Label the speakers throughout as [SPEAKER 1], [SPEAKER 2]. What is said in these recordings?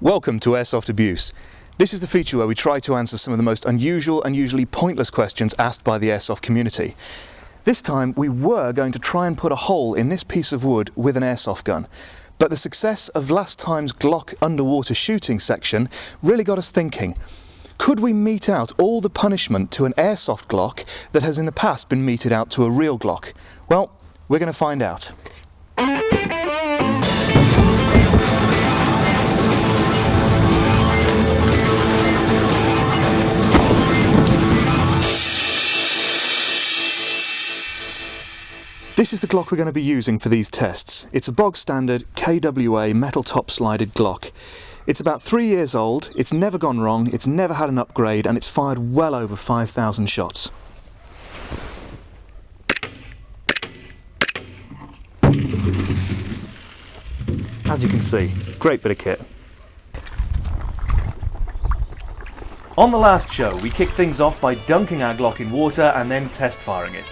[SPEAKER 1] Welcome to Airsoft Abuse. This is the feature where we try to answer some of the most unusual and usually pointless questions asked by the airsoft community. This time we were going to try and put a hole in this piece of wood with an airsoft gun, but the success of last time's Glock underwater shooting section really got us thinking. Could we mete out all the punishment to an airsoft Glock that has in the past been meted out to a real Glock? Well, we're going to find out. This is the Glock we're going to be using for these tests. It's a bog standard KWA metal top slided Glock. It's about 3 years old, it's never gone wrong, it's never had an upgrade, and it's fired well over 5,000 shots. As you can see, great bit of kit.
[SPEAKER 2] On the last show, we kicked things off by dunking our Glock in water and then test firing it.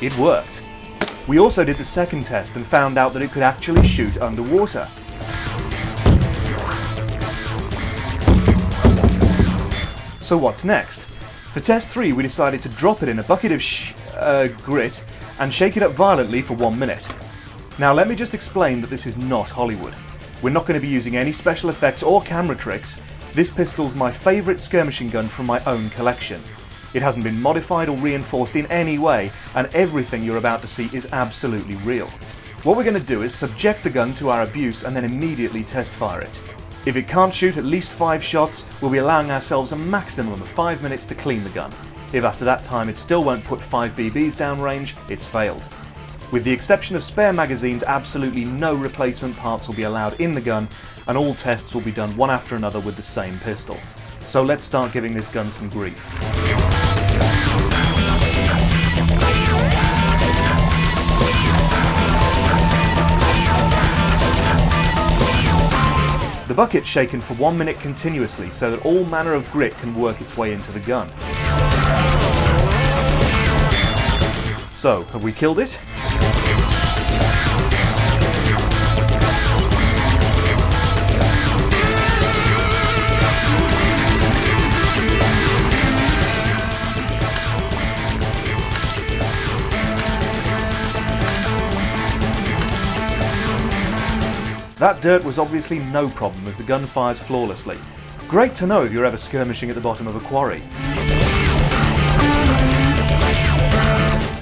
[SPEAKER 2] It worked. We also did the second test and found out that it could actually shoot underwater. So what's next? For test 3 we decided to drop it in a bucket of grit and shake it up violently for 1 minute. Now let me just explain that this is not Hollywood. We're not going to be using any special effects or camera tricks. This pistol's my favourite skirmishing gun from my own collection. It hasn't been modified or reinforced in any way, and everything you're about to see is absolutely real. What we're going to do is subject the gun to our abuse and then immediately test fire it. If it can't shoot at least 5 shots, we'll be allowing ourselves a maximum of 5 minutes to clean the gun. If after that time it still won't put 5 BBs down range, it's failed. With the exception of spare magazines, absolutely no replacement parts will be allowed in the gun, and all tests will be done one after another with the same pistol. So let's start giving this gun some grief. The bucket's shaken for 1 minute continuously so that all manner of grit can work its way into the gun. So, have we killed it? That dirt was obviously no problem as the gun fires flawlessly. Great to know if you're ever skirmishing at the bottom of a quarry.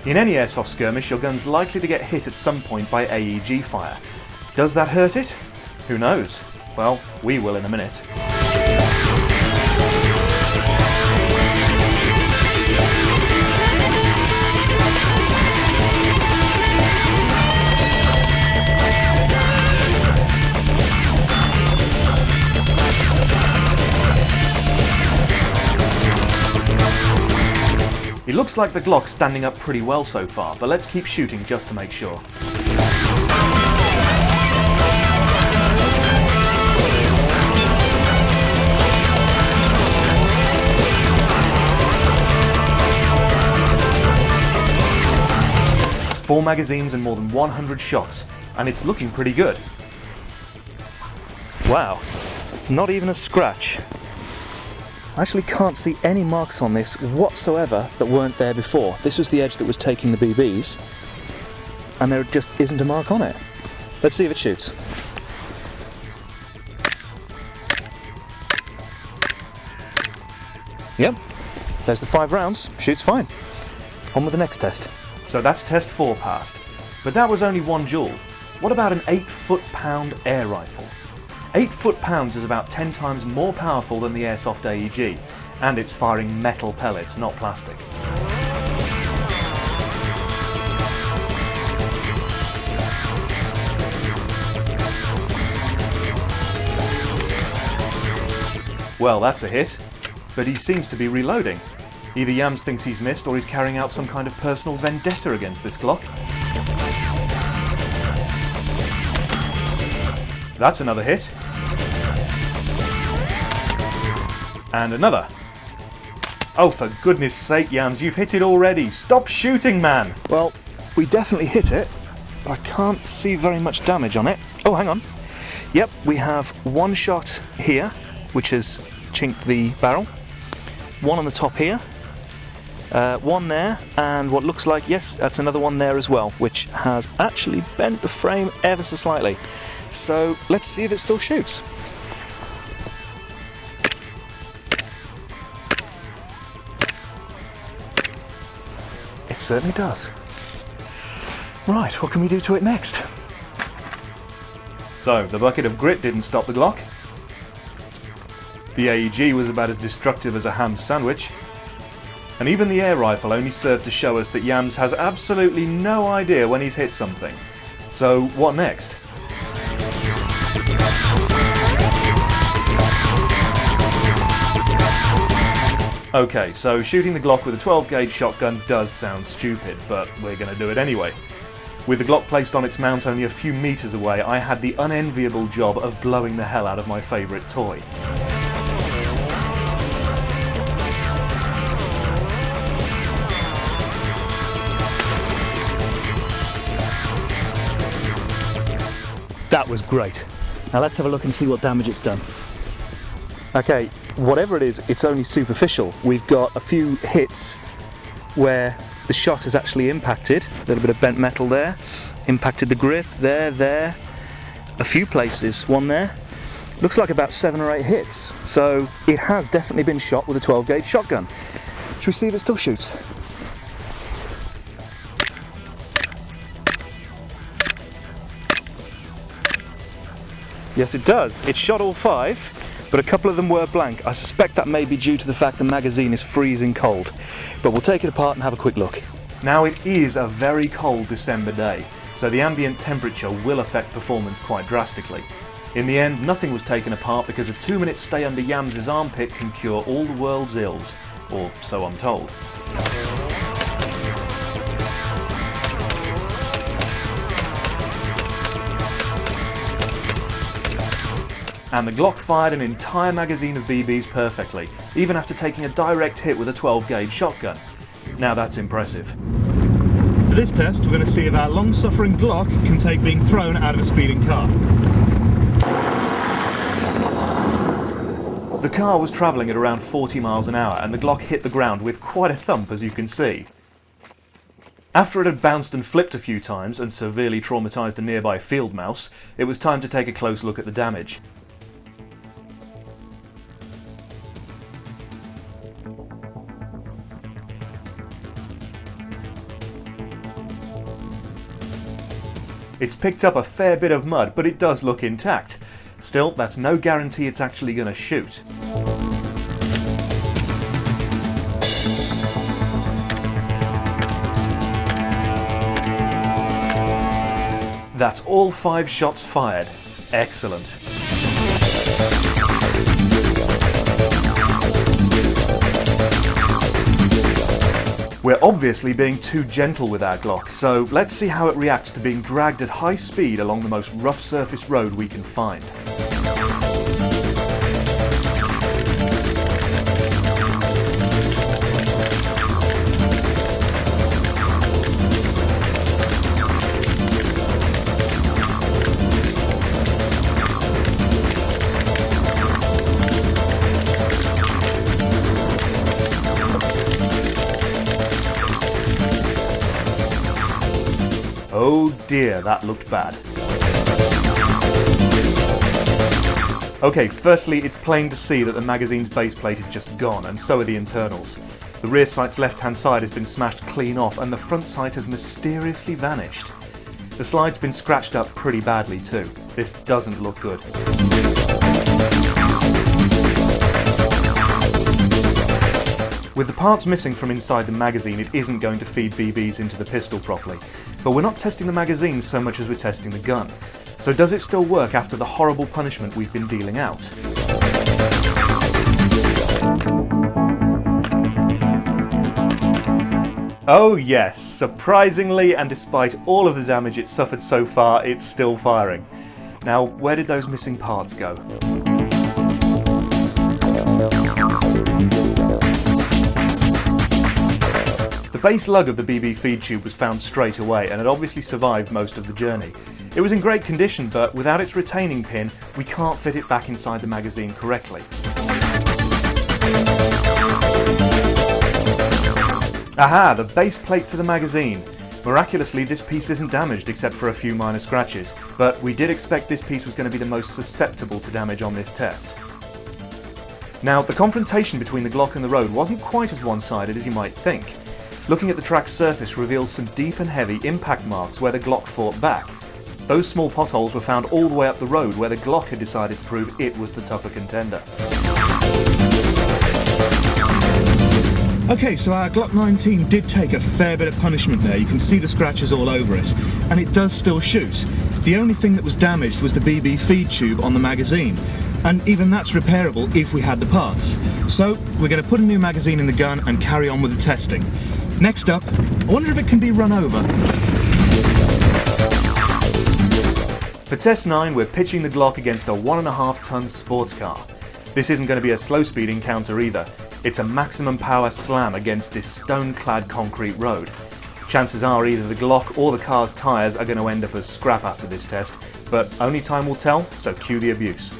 [SPEAKER 2] In any airsoft skirmish, your gun's likely to get hit at some point by AEG fire. Does that hurt it? Who knows? Well, we will in a minute. It looks like the Glock's standing up pretty well so far, but let's keep shooting just to make sure. Four magazines and more than 100 shots, and it's looking pretty good.
[SPEAKER 1] Wow, not even a scratch. I actually can't see any marks on this whatsoever that weren't there before. This was the edge that was taking the BBs, and there just isn't a mark on it. Let's see if it shoots. Yep, there's the 5 rounds, shoots fine. On with the next test.
[SPEAKER 2] So that's test 4 passed. But that was only 1 joule. What about an 8 foot-pound air rifle? 8 foot-pounds is about 10 times more powerful than the Airsoft AEG, and it's firing metal pellets, not plastic. Well, that's a hit, but he seems to be reloading. Either Yams thinks he's missed or he's carrying out some kind of personal vendetta against this Glock. That's another hit. And another. Oh, for goodness sake, Yams, you've hit it already. Stop shooting, man.
[SPEAKER 1] Well, we definitely hit it, but I can't see very much damage on it. Oh, hang on. Yep, we have one shot here, which has chinked the barrel, one on the top here, one there, and what looks like, yes, that's another one there as well, which has actually bent the frame ever so slightly. So let's see if it still shoots. It certainly does. Right, what can we do to it next?
[SPEAKER 2] So, the bucket of grit didn't stop the Glock. The AEG was about as destructive as a ham sandwich. And even the air rifle only served to show us that Yams has absolutely no idea when he's hit something. So, what next? Okay, so shooting the Glock with a 12 gauge shotgun does sound stupid, but we're going to do it anyway. With the Glock placed on its mount only a few meters away, I had the unenviable job of blowing the hell out of my favourite toy.
[SPEAKER 1] That was great. Now let's have a look and see what damage it's done. Okay, whatever it is, it's only superficial. We've got a few hits where the shot has actually impacted, a little bit of bent metal there, impacted the grip, there, a few places, one there. Looks like about 7 or 8 hits, so it has definitely been shot with a 12 gauge shotgun. Should we see if it still shoots? Yes, it does. It shot all 5, but a couple of them were blank. I suspect that may be due to the fact the magazine is freezing cold, but we'll take it apart and have a quick look.
[SPEAKER 2] Now, it is a very cold December day, so the ambient temperature will affect performance quite drastically. In the end, nothing was taken apart because a 2-minute stay under Yams' armpit can cure all the world's ills, or so I'm told. And the Glock fired an entire magazine of BBs perfectly, even after taking a direct hit with a 12 gauge shotgun. Now that's impressive.
[SPEAKER 1] For this test, we're going to see if our long-suffering Glock can take being thrown out of a speeding car.
[SPEAKER 2] The car was travelling at around 40 miles an hour and the Glock hit the ground with quite a thump, as you can see. After it had bounced and flipped a few times and severely traumatised a nearby field mouse, it was time to take a close look at the damage. It's picked up a fair bit of mud, but it does look intact. Still, that's no guarantee it's actually going to shoot. That's all 5 shots fired. Excellent. We're obviously being too gentle with our Glock, so let's see how it reacts to being dragged at high speed along the most rough surface road we can find. Oh dear, that looked bad. Okay, firstly, it's plain to see that the magazine's base plate is just gone, and so are the internals. The rear sight's left-hand side has been smashed clean off, and the front sight has mysteriously vanished. The slide's been scratched up pretty badly too. This doesn't look good. With the parts missing from inside the magazine, it isn't going to feed BBs into the pistol properly. But we're not testing the magazine so much as we're testing the gun. So does it still work after the horrible punishment we've been dealing out? Oh yes, surprisingly, and despite all of the damage it's suffered so far, it's still firing. Now, where did those missing parts go? The base lug of the BB feed tube was found straight away and had obviously survived most of the journey. It was in great condition, but without its retaining pin, we can't fit it back inside the magazine correctly. Aha, the base plate to the magazine. Miraculously, this piece isn't damaged except for a few minor scratches, but we did expect this piece was going to be the most susceptible to damage on this test. Now, the confrontation between the Glock and the road wasn't quite as one-sided as you might think. Looking at the track's surface reveals some deep and heavy impact marks where the Glock fought back. Those small potholes were found all the way up the road where the Glock had decided to prove it was the tougher contender.
[SPEAKER 1] Okay, so our Glock 19 did take a fair bit of punishment there. You can see the scratches all over it, and it does still shoot. The only thing that was damaged was the BB feed tube on the magazine, and even that's repairable if we had the parts. So we're going to put a new magazine in the gun and carry on with the testing. Next up, I wonder if it can be run over.
[SPEAKER 2] For test 9, we're pitching the Glock against a 1.5-ton sports car. This isn't going to be a slow speed encounter either. It's a maximum power slam against this stone-clad concrete road. Chances are either the Glock or the car's tyres are going to end up as scrap after this test, but only time will tell, so cue the abuse.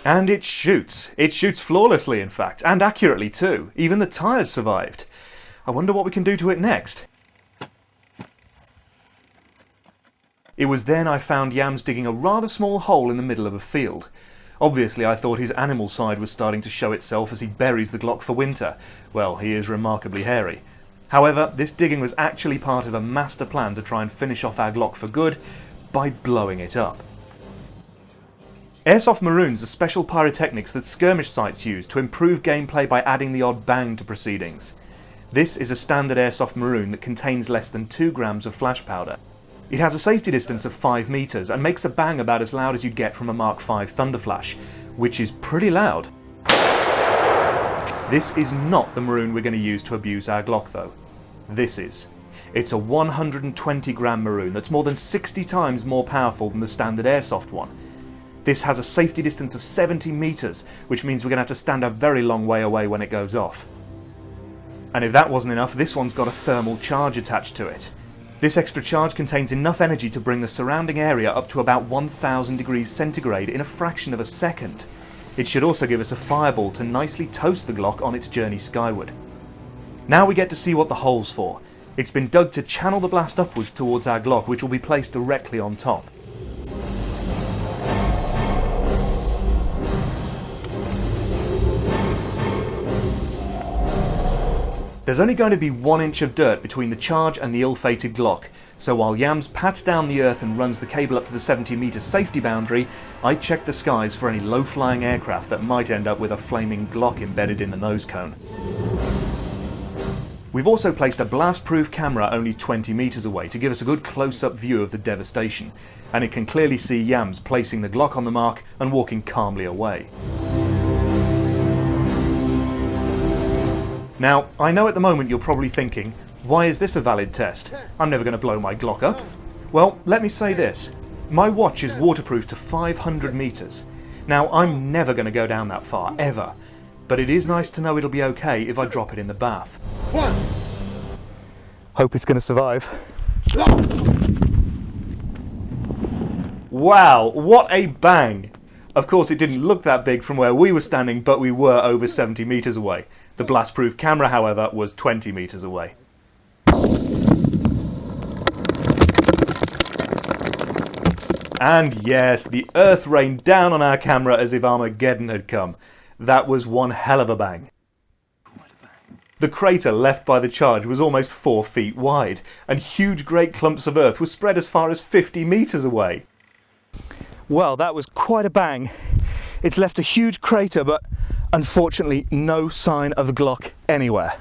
[SPEAKER 2] And it shoots. It shoots flawlessly, in fact, and accurately too. Even the tyres survived. I wonder what we can do to it next. It was then I found Yams digging a rather small hole in the middle of a field. Obviously I thought his animal side was starting to show itself as he buries the Glock for winter. Well, he is remarkably hairy. However, this digging was actually part of a master plan to try and finish off our Glock for good by blowing it up. Airsoft maroons are special pyrotechnics that skirmish sites use to improve gameplay by adding the odd bang to proceedings. This is a standard airsoft maroon that contains less than 2 grams of flash powder. It has a safety distance of 5 meters and makes a bang about as loud as you'd get from a Mark V Thunderflash, which is pretty loud. This is not the maroon we're going to use to abuse our Glock though. This is. It's a 120 gram maroon that's more than 60 times more powerful than the standard airsoft one. This has a safety distance of 70 meters, which means we're going to have to stand a very long way away when it goes off. And if that wasn't enough, this one's got a thermal charge attached to it. This extra charge contains enough energy to bring the surrounding area up to about 1000 degrees centigrade in a fraction of a second. It should also give us a fireball to nicely toast the Glock on its journey skyward. Now we get to see what the hole's for. It's been dug to channel the blast upwards towards our Glock, which will be placed directly on top. There's only going to be 1 inch of dirt between the charge and the ill-fated Glock, so while Yams pats down the earth and runs the cable up to the 70-meter safety boundary, I check the skies for any low-flying aircraft that might end up with a flaming Glock embedded in the nose cone. We've also placed a blast-proof camera only 20 meters away to give us a good close-up view of the devastation, and it can clearly see Yams placing the Glock on the mark and walking calmly away. Now, I know at the moment you're probably thinking, why is this a valid test? I'm never going to blow my Glock up. Well, let me say this. My watch is waterproof to 500 meters. Now, I'm never going to go down that far, ever. But it is nice to know it'll be okay if I drop it in the bath.
[SPEAKER 1] Hope it's going to survive.
[SPEAKER 2] Wow, what a bang! Of course, it didn't look that big from where we were standing, but we were over 70 meters away. The blast-proof camera, however, was 20 meters away. And yes, the earth rained down on our camera as if Armageddon had come. That was one hell of a bang. The crater left by the charge was almost 4 feet wide, and huge great clumps of earth were spread as far as 50 meters away.
[SPEAKER 1] Well, that was quite a bang. It's left a huge crater, but unfortunately no sign of a Glock anywhere.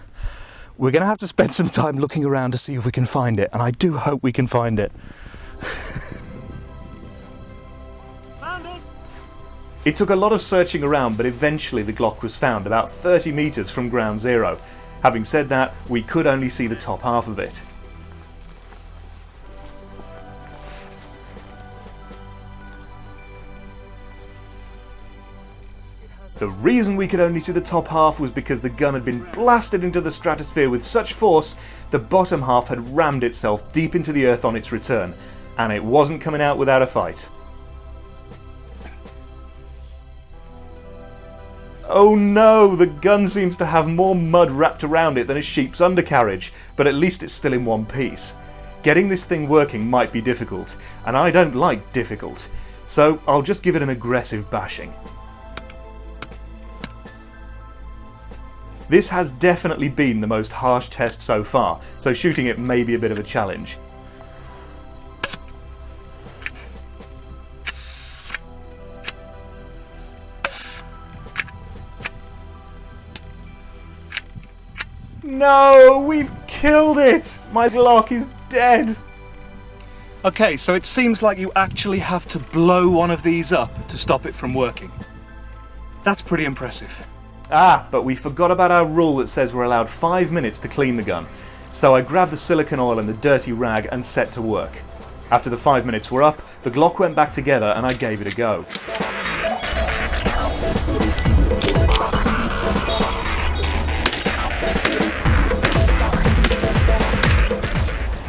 [SPEAKER 1] We're going to have to spend some time looking around to see if we can find it, and I do hope we can find it.
[SPEAKER 2] Found it! It took a lot of searching around, but eventually the Glock was found about 30 meters from ground zero. Having said that, we could only see the top half of it. The reason we could only see the top half was because the gun had been blasted into the stratosphere with such force, the bottom half had rammed itself deep into the earth on its return, and it wasn't coming out without a fight. Oh no, the gun seems to have more mud wrapped around it than a sheep's undercarriage, but at least it's still in one piece. Getting this thing working might be difficult, and I don't like difficult, so I'll just give it an aggressive bashing. This has definitely been the most harsh test so far, so shooting it may be a bit of a challenge. No, we've killed it! My Glock is dead!
[SPEAKER 1] Okay, so it seems like you actually have to blow one of these up to stop it from working. That's pretty impressive.
[SPEAKER 2] Ah, but we forgot about our rule that says we're allowed 5 minutes to clean the gun. So I grabbed the silicone oil and the dirty rag and set to work. After the 5 minutes were up, the Glock went back together and I gave it a go.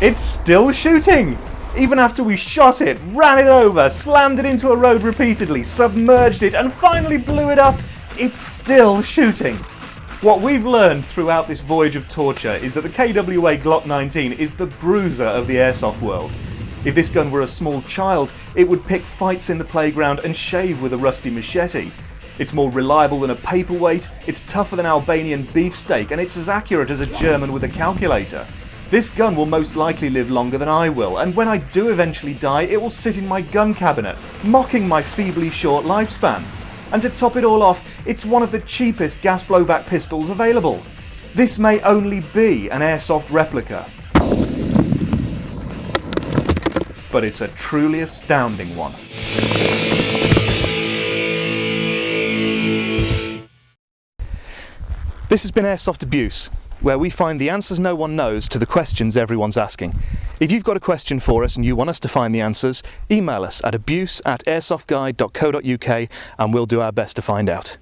[SPEAKER 2] It's still shooting! Even after we shot it, ran it over, slammed it into a road repeatedly, submerged it, and finally blew it up, it's still shooting. What we've learned throughout this voyage of torture is that the KWA Glock 19 is the bruiser of the airsoft world. If this gun were a small child, it would pick fights in the playground and shave with a rusty machete. It's more reliable than a paperweight, it's tougher than Albanian beefsteak, and it's as accurate as a German with a calculator. This gun will most likely live longer than I will, and when I do eventually die, it will sit in my gun cabinet, mocking my feebly short lifespan. And to top it all off, it's one of the cheapest gas blowback pistols available. This may only be an airsoft replica, but it's a truly astounding one.
[SPEAKER 1] This has been Airsoft Abuse, where we find the answers no one knows to the questions everyone's asking. If you've got a question for us and you want us to find the answers, email us at abuse@airsoftguide.co.uk and we'll do our best to find out.